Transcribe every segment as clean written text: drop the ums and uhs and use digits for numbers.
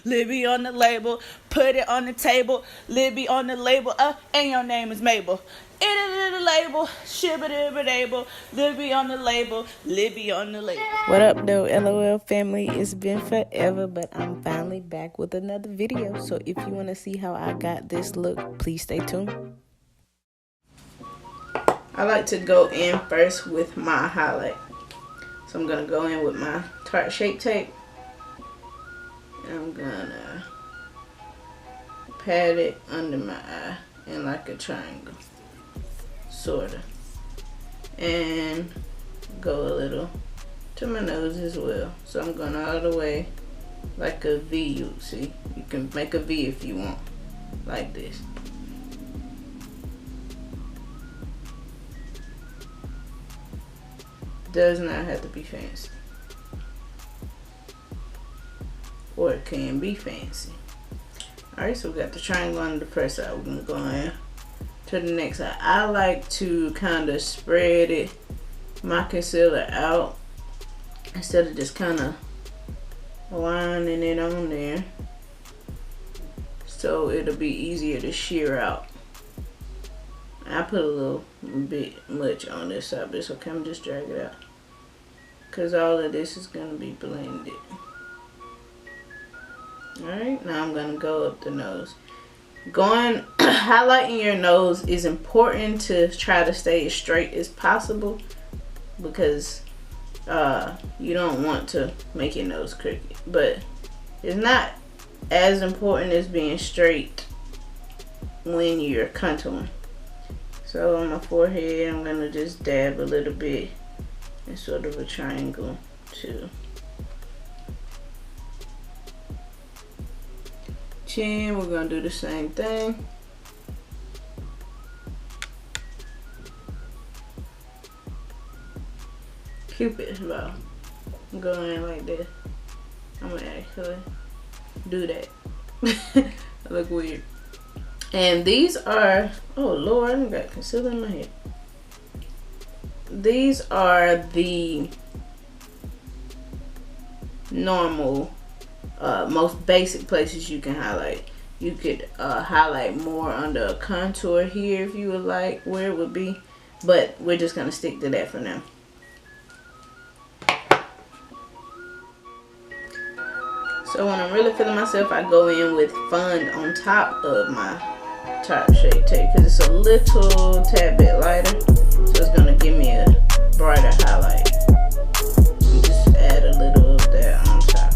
Libby on the label, put it on the table. Libby on the label, and your name is Mabel. It the label, shibba-dibba-dable. Libby on the label, Libby on the label. What up, though, LOL family? It's been forever, but I'm finally back with another video. So if you want to see how I got this look, please stay tuned. I like to go in first with my highlight. So I'm going to go in with my Tarte Shape Tape. And I'm going to pat it under my eye in like a triangle. Sorta. And go a little to my nose as well. So I'm going all the way like a V. You see, you can make a V if you want, like this. Does not have to be fancy, or it can be fancy. Alright, so we got the triangle on the first side. We're gonna go in to the next side. I like to kind of spread it, my concealer out, instead of just kind of lining it on there, so it'll be easier to shear out. I put a little bit much on this side, but it's okay. I'm just drag it out, because all of this is gonna be blended. Alright, now I'm gonna go up the nose. Highlighting your nose is important to try to stay as straight as possible, because you don't want to make your nose crooked, but it's not as important as being straight when you're contouring. So on my forehead, I'm gonna just dab a little bit in sort of a triangle too. Chin, we're gonna do the same thing. Cupid's bow. Go in like this. I'm gonna actually do that. I look weird. And these are, oh Lord, I got concealer in my head. These are the normal, most basic places you can highlight. You could highlight more under a contour here if you would like, where it would be, but we're just gonna stick to that for now. So when I'm really feeling myself, I go in with Fawn on top of my Tarte Shape Tape, because it's a little tad bit lighter, so it's gonna give me a brighter highlight. You just add a little of that on top.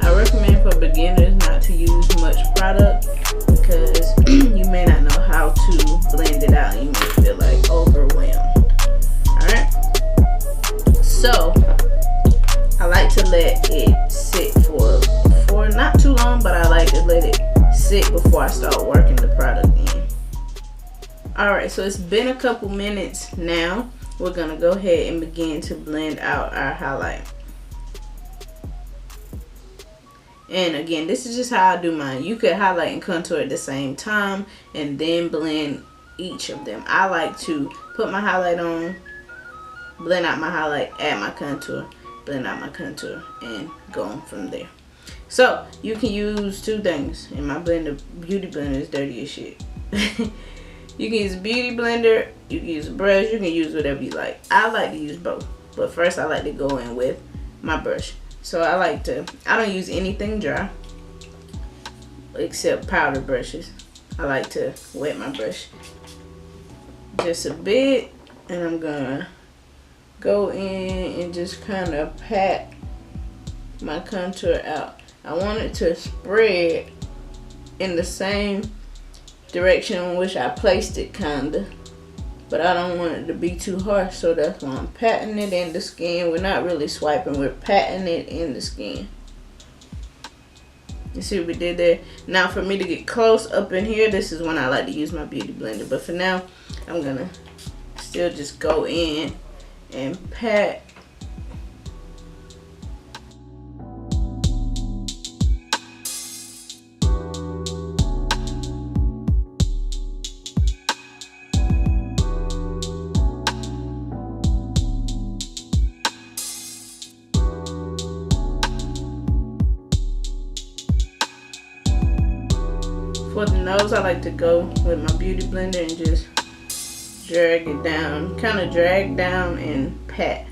I recommend for beginners not to use much product, because you may not know how to blend it out and you may feel like overwhelmed. Alright, so I like to let it sit for not too long, but I like to let it sit before I start working the product in. Alright, so it's been a couple minutes now. We're gonna go ahead and begin to blend out our highlight. And again, this is just how I do mine. You could highlight and contour at the same time and then blend each of them. I like to put my highlight on, blend out my highlight, add my contour, blend out my contour, and go on from there. So you can use two things, and my blender, beauty blender, is dirty as shit. You can use a beauty blender, you can use a brush, you can use whatever you like. I like to use both, but first I like to go in with my brush. So I don't use anything dry except powder brushes. I like to wet my brush just a bit, and I'm gonna go in and just kind of pat my contour out. I want it to spread in the same direction in which I placed it, kinda, but I don't want it to be too harsh, so that's why I'm patting it in the skin. We're not really swiping, we're patting it in the skin. You see what we did there? Now for me to get close up in here, this is when I like to use my beauty blender, but for now I'm gonna still just go in and pat. For the nose, I like to go with my beauty blender and just drag it down, kind of drag down and pat.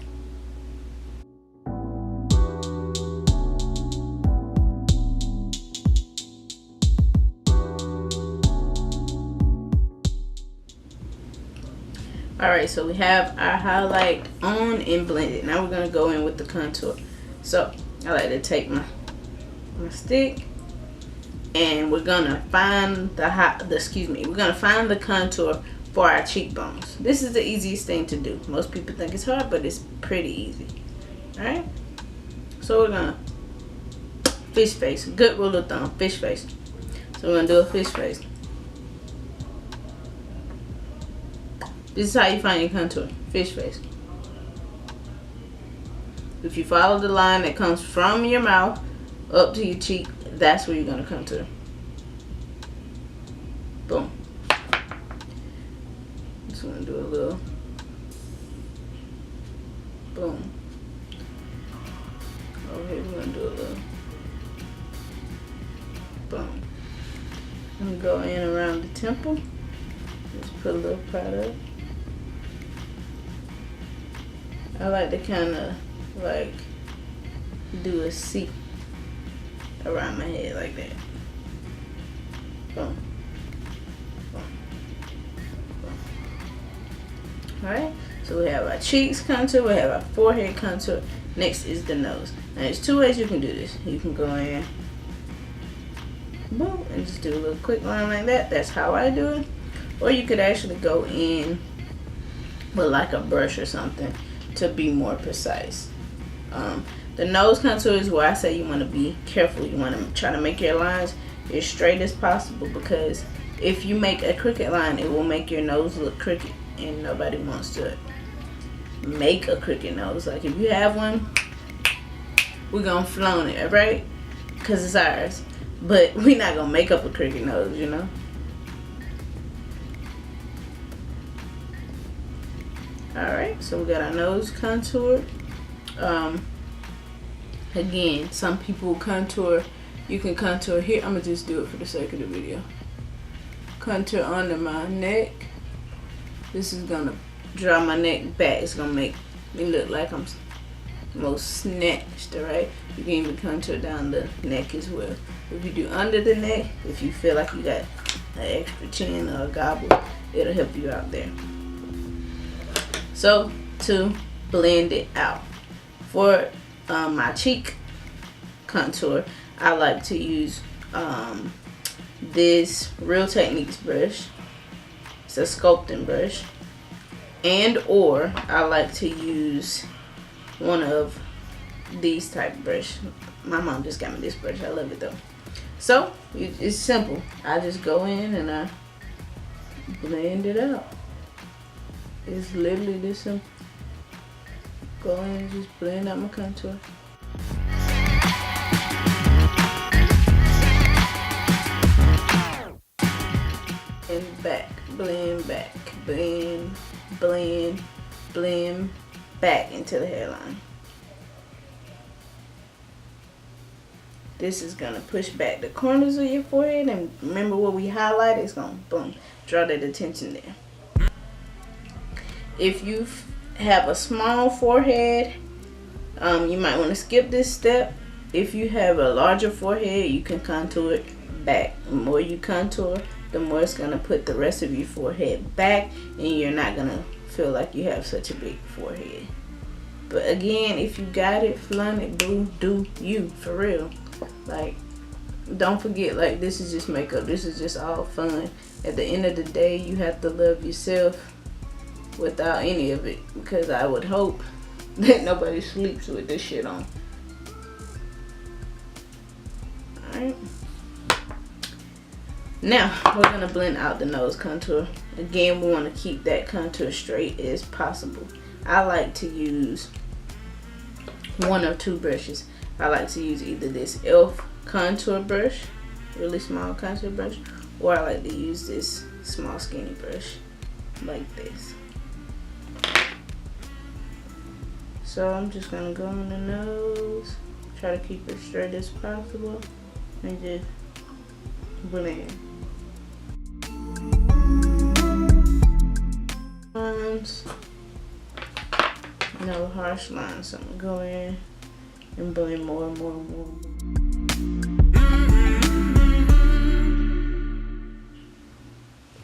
Alright, so we have our highlight on and blended. Now we're going to go in with the contour. So I like to take my stick, and we're going to find we're going to find the contour for our cheekbones. This is the easiest thing to do. Most people think it's hard, but it's pretty easy. Alright, so we're going to fish face. Good rule of thumb, fish face. So we're going to do a fish face. This is how you find your contour, fish face. If you follow the line that comes from your mouth up to your cheek, that's where you're going to contour. Boom. Just going to do a little boom. Over here we're going to do a little boom. I'm going to go in around the temple. Just put a little powder up. I like to kind of like do a C around my head like that. Boom. Boom. Boom. Alright, so we have our cheeks contour, we have our forehead contour. Next is the nose. Now there's two ways you can do this. You can go in, boom, and just do a little quick line like that. That's how I do it. Or you could actually go in with like a brush or something to be more precise. The nose contour is where I say you want to be careful. You want to try to make your lines as straight as possible, because if you make a crooked line, it will make your nose look crooked, and nobody wants to make a crooked nose. Like if you have one, we're gonna flaunt it, right? Because it's ours. But we're not gonna make up a crooked nose, you know. Alright, so we got our nose contoured. Again, some people contour, you can contour here. I'm gonna just do it for the sake of the video. Contour under my neck. This is gonna draw my neck back. It's gonna make me look like I'm most snatched, alright? You can even contour down the neck as well. If you do under the neck, if you feel like you got an extra chin or a gobble, it'll help you out there. So to blend it out, for my cheek contour, I like to use this Real Techniques brush. It's a sculpting brush, and or I like to use one of these type of brush. My mom just got me this brush. I love it though. So it's simple. I just go in and I blend it out. It's literally this simple. Go in and just blend out my contour. And back, blend back, blend, blend, blend back into the hairline. This is gonna push back the corners of your forehead, and remember what we highlighted, it's gonna boom, draw that attention there. If you have a small forehead, you might want to skip this step. If you have a larger forehead, you can contour it back. The more you contour, the more it's going to put the rest of your forehead back, and you're not going to feel like you have such a big forehead. But again, if you got it, flaunt it, boo, do you, for real. Like, don't forget, like, this is just makeup. This is just all fun. At the end of the day, you have to love yourself without any of it, because I would hope that nobody sleeps with this shit on. Alright. Now, we're going to blend out the nose contour. Again, we want to keep that contour straight as possible. I like to use one or two brushes. I like to use either this e.l.f. contour brush, really small contour brush, or I like to use this small skinny brush like this. So I'm just gonna go on the nose, try to keep it straight as possible, and just blend. lines. No harsh lines. So I'm gonna go in and blend more and more and more.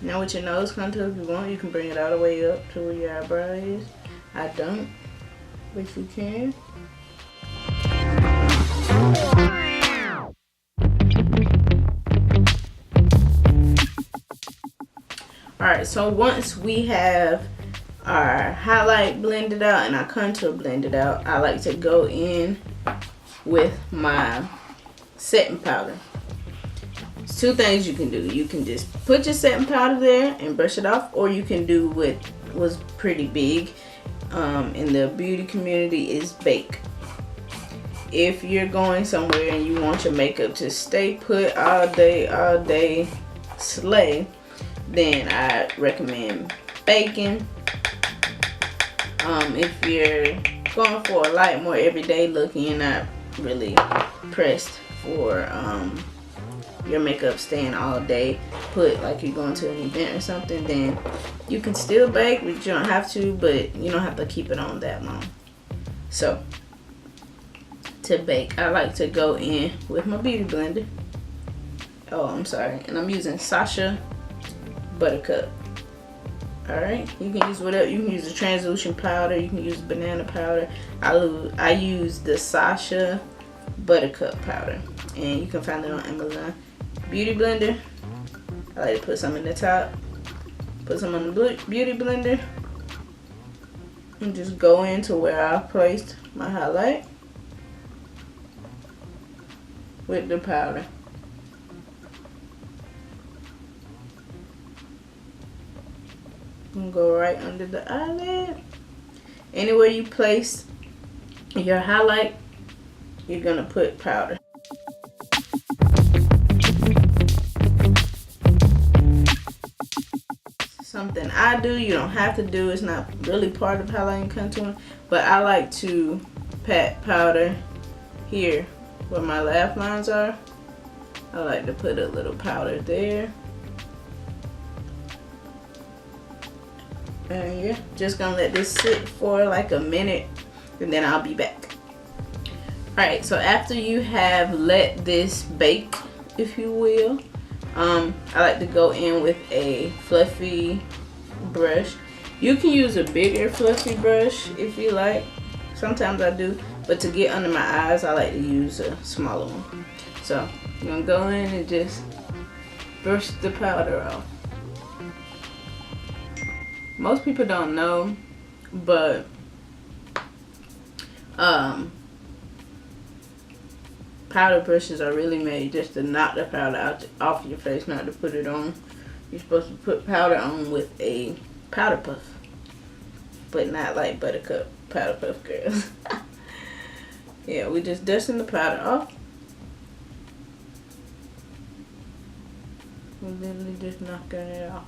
Now with your nose contour, if you want, you can bring it all the way up to where your eyebrow is. I don't, but you can. Alright, so once we have our highlight blended out and our contour blended out, I like to go in with my setting powder. There's two things you can do. You can just put your setting powder there and brush it off, or you can do what was pretty big in the beauty community is bake. If you're going somewhere and you want your makeup to stay put all day, slay, then I recommend baking. If you're going for a light, more everyday look and you're not really pressed for your makeup staying all day put, like you're going to an event or something, then you can still bake, but you don't have to, but you don't have to keep it on that long. So to bake, I like to go in with my beauty blender. Oh, I'm sorry, and I'm using Sacha Buttercup. Alright, you can use whatever. You can use the translucent powder, you can use banana powder. I use the Sacha Buttercup powder, and you can find it on Amazon. Beauty blender, I like to put some in the top, put some on the beauty blender, and just go into where I placed my highlight with the powder. And go right under the eyelid. Anywhere you place your highlight, you're gonna put powder. Something I do, you don't have to do, it's not really part of highlighting contouring, but I like to pat powder here where my laugh lines are. I like to put a little powder there. And yeah, just gonna let this sit for like a minute and then I'll be back. Alright, so after you have let this bake, if you will, I like to go in with a fluffy brush. You can use a bigger fluffy brush if you like. Sometimes I do, but to get under my eyes, I like to use a smaller one. So I'm gonna go in and just brush the powder off. Most people don't know, but powder brushes are really made just to knock the powder out off your face, not to put it on. You're supposed to put powder on with a powder puff, but not like Buttercup powder puff girls. Yeah, we just dusting the powder off. We're literally just knocking it off.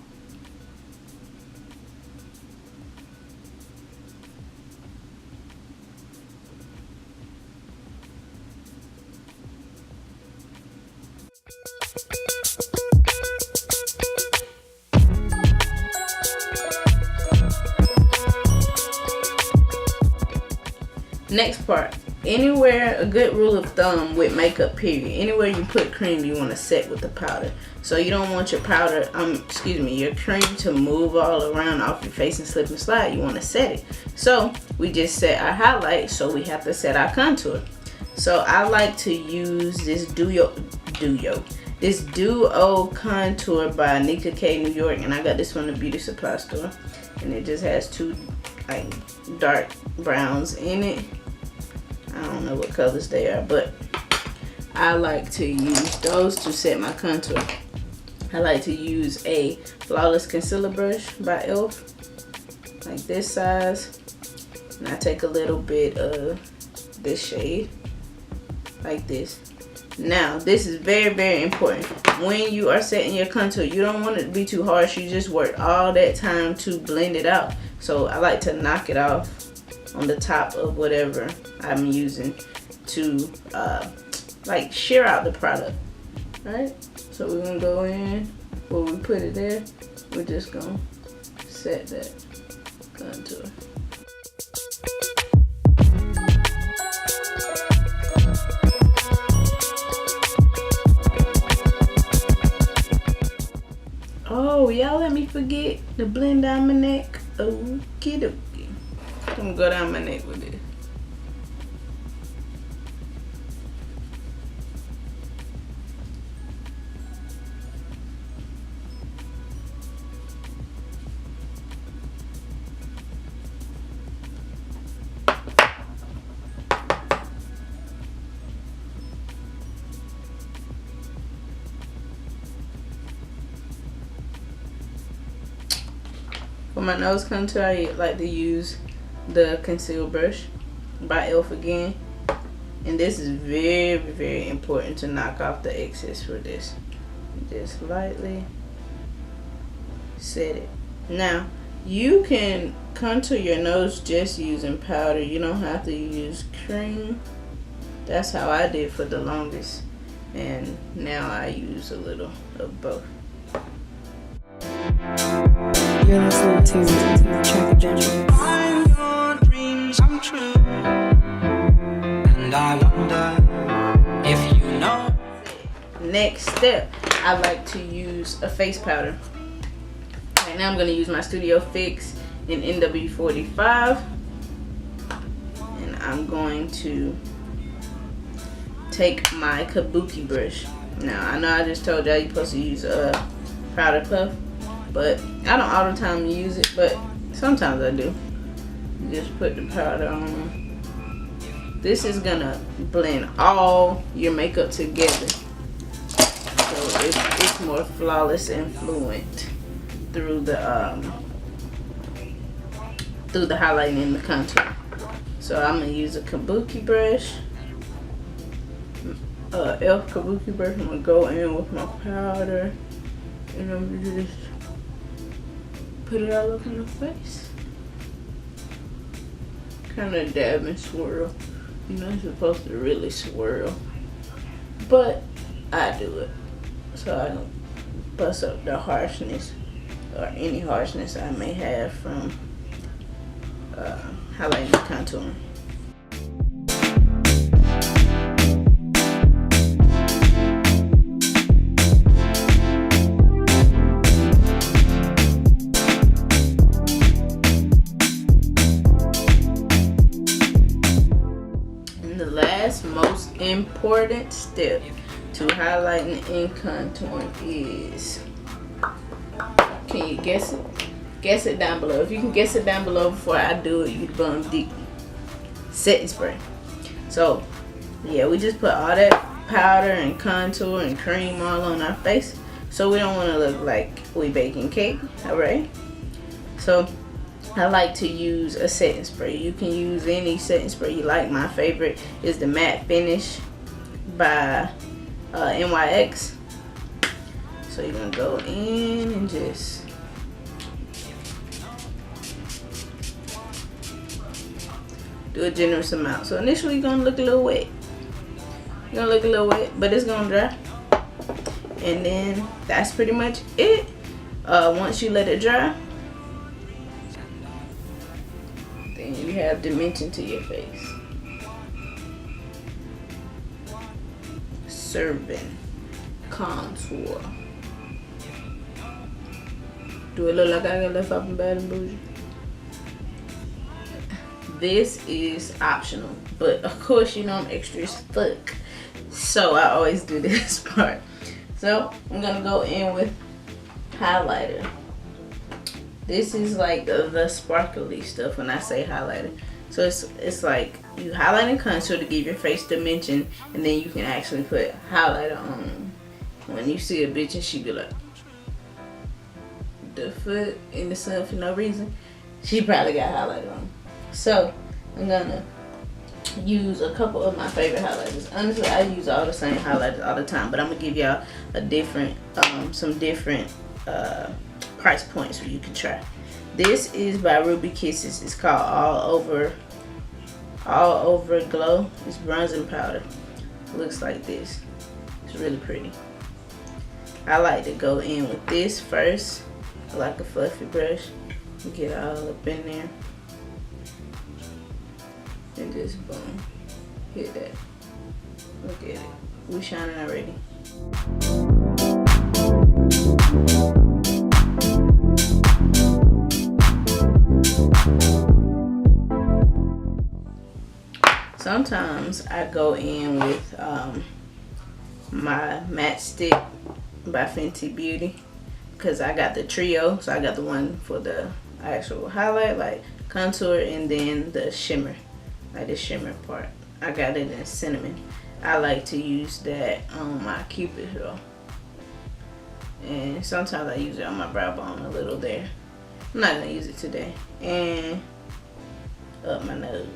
Next part, anywhere, a good rule of thumb with makeup period, anywhere you put cream, you want to set with the powder. So you don't want your powder, your cream to move all around off your face and slip and slide. You want to set it. So we just set our highlight, so we have to set our contour. So I like to use this Duo Contour by Nika K New York, and I got this from the beauty supply store, and it just has two like dark browns in it. I don't know what colors they are, but I like to use those to set my contour. I like to use a Flawless Concealer brush by e.l.f. like this size, and I take a little bit of this shade like this. Now this is very, very important. When you are setting your contour, you don't want it to be too harsh. You just work all that time to blend it out. So I like to knock it off on the top of whatever I'm using to like shear out the product. Alright, so we're gonna go in where we put it there. We're just gonna set that. contour. Oh, y'all let me forget to blend down my neck. Okie dokie. I'm gonna go down my neck with this. For my nose contour, I like to use the Conceal brush by e.l.f. again. And this is very, very important to knock off the excess for this. Just lightly set it. Now, you can contour your nose just using powder. You don't have to use cream. That's how I did for the longest. And now I use a little of both. You're listening to Track of Gems. Find your dreams come true, and I wonder if you know. Next step, I like to use a face powder. Right now I'm going to use my Studio Fix in NW45, and I'm going to take my kabuki brush. Now I know I just told y'all you're supposed to use a powder puff, but I don't all the time use it, but sometimes I do. Just put the powder on. This is gonna blend all your makeup together, so it's more flawless and fluent through the highlighting and the contour. So I'm gonna use a kabuki brush, e.l.f. kabuki brush. I'm gonna go in with my powder, and I'm gonna just put it all up in the face. Kind of dab and swirl. You're not supposed to really swirl, but I do it so I don't bust up the harshness or any harshness I may have from highlighting and contouring. Most important step to highlighting and contouring is, can you guess it? Guess it down below. If you can guess it down below before I do it, you can bum deep. Setting spray. So yeah, we just put all that powder and contour and cream all on our face, so we don't want to look like we baking cake. All right, so I like to use a setting spray. You can use any setting spray you like. My favorite is the Matte Finish by NYX. So you're gonna go in and just do a generous amount. So initially you're gonna look a little wet. You're gonna look a little wet, but it's gonna dry. And then that's pretty much it. Once you let it dry, you have dimension to your face. Serving contour. Do it look like I got left off in Bad and Bougie? This is optional, but of course you know I'm extra as fuck, so I always do this part. So I'm gonna go in with highlighter. This is like the sparkly stuff when I say highlighter. So it's like you highlight and contour to give your face dimension, and then you can actually put highlighter on. When you see a bitch and she be like, the foot in the sun for no reason, she probably got highlighter on. So I'm gonna use a couple of my favorite highlighters. Honestly, I use all the same highlighters all the time, but I'm gonna give y'all a different, some different price points where you can try. This is by Ruby Kisses. It's called All Over Glow. It's bronzing powder. It looks like this. It's really pretty. I like to go in with this first, like a fluffy brush, Get all up in there. And just boom. Hit that. Look at it. We shining already. Sometimes I go in with my matte stick by Fenty Beauty, because I got the trio. So I got the one for the actual highlight, like contour, and then the shimmer, like the shimmer part. I got it in cinnamon. I like to use that on my cupid though, and sometimes I use it on my brow bone a little there. I'm not gonna use it today. And up my nose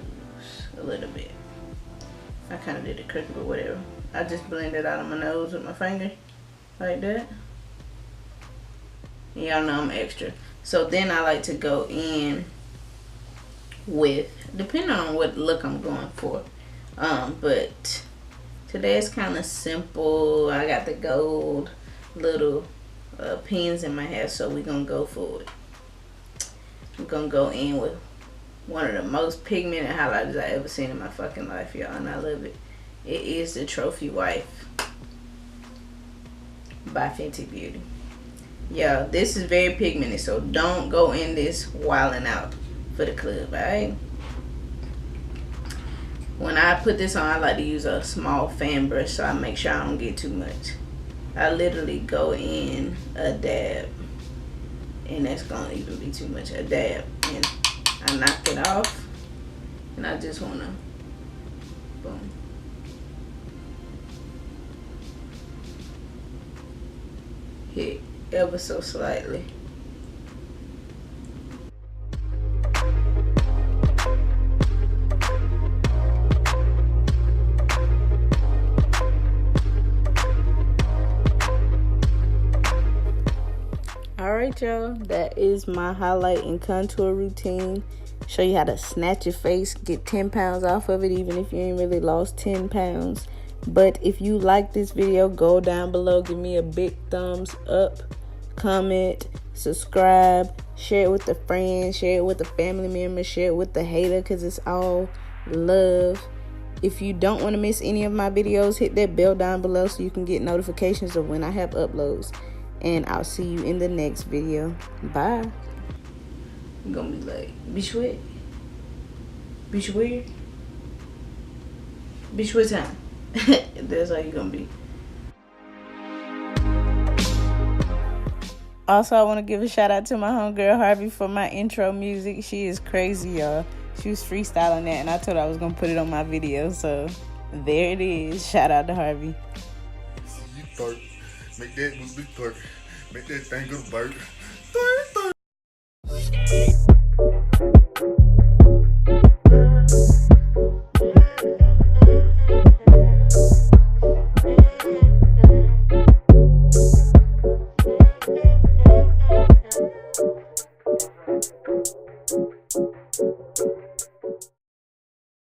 a little bit. I kind of did it crooked, but whatever. I just blended out of my nose with my finger like that. And y'all know I'm extra. So then I like to go in with, depending on what look I'm going for. But today is kind of simple. I got the gold little pins in my hair, so we're gonna go for it. I'm gonna go in with one of the most pigmented highlighters I ever seen in my fucking life, y'all, and I love it. It is the Trophy Wife by Fenty Beauty. Yeah, this is very pigmented, so don't go in this wilding out for the club, alright? When I put this on, I like to use a small fan brush so I make sure I don't get too much. I literally go in a dab, and that's gonna even be too much, a dab, and I knock it off, and I just wanna, boom. Hit ever so slightly. Alright, y'all, that is my highlight and contour routine. Show you how to snatch your face, get 10 pounds off of it, even if you ain't really lost 10 pounds. But if you like this video, go down below, give me a big thumbs up, comment, subscribe, share it with a friend, share it with a family member, share it with the hater, because it's all love. If you don't want to miss any of my videos, hit that bell down below so you can get notifications of when I have uploads. And I'll see you in the next video. Bye. I'm gonna be like, bitch, what? Bitch, where? Bitch, what time? That's how you gonna be. Also, I want to give a shout out to my homegirl Harvey for my intro music. She is crazy, y'all. She was freestyling that, and I told her I was gonna put it on my video. So there it is. Shout out to Harvey. You twerk. Make that movie twerk. Make that thing go to bird.